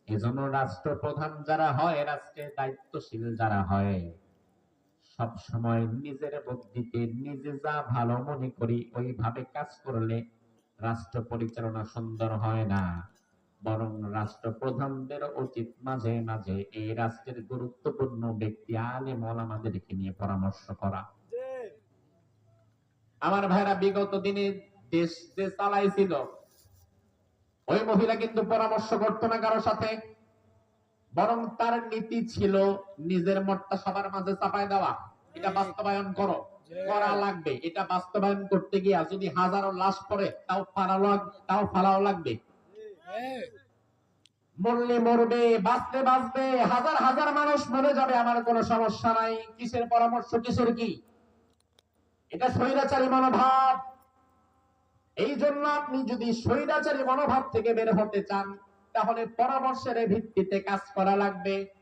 এজন্য রাষ্ট্রপ্রধান যারা হয়, রাষ্ট্রের দায়িত্বশীল যারা হয়, সব সময় নিজের বুদ্ধিতে নিজে যা ভালো মনে করি ওইভাবে কাজ করলে রাষ্ট্র পরিচালনা সুন্দর হয় না। বরং রাষ্ট্রপ্রধানদের উচিত মাঝে মাঝে এই রাষ্ট্রের গুরুত্বপূর্ণ ব্যক্তি আলেম ওলামাদেরকে নিয়ে পরামর্শ করা। আমার ভাইরা, বিগত দিনে দেশ যে চালাইছিল, ওই মহিলা কিন্তু পরামর্শ করতো না কারোর সাথে, বরং তার নীতি ছিল নিজের মতটা সবার মাঝে চাপায় দেওয়া। এটা বাস্তবায়ন করো, করা লাগবে। এটা বাস্তবায়ন করতে গিয়া যদি হাজারো লাশ পড়ে তাও ফালাও লাগবে। মরলে মরবে, বাঁচতে বাঁচবে, হাজার হাজার মানুষ মরে যাবে, আমার কোনো সমস্যা নাই। কিসের পরামর্শ, কিসের কি? এটা স্বৈরাচারী মনোভাব। এই জন্য আপনি যদি স্বৈরাচারী মনোভাব থেকে বের হতে চান, তাহলে পরামর্শের ভিত্তিতে কাজ করা লাগবে।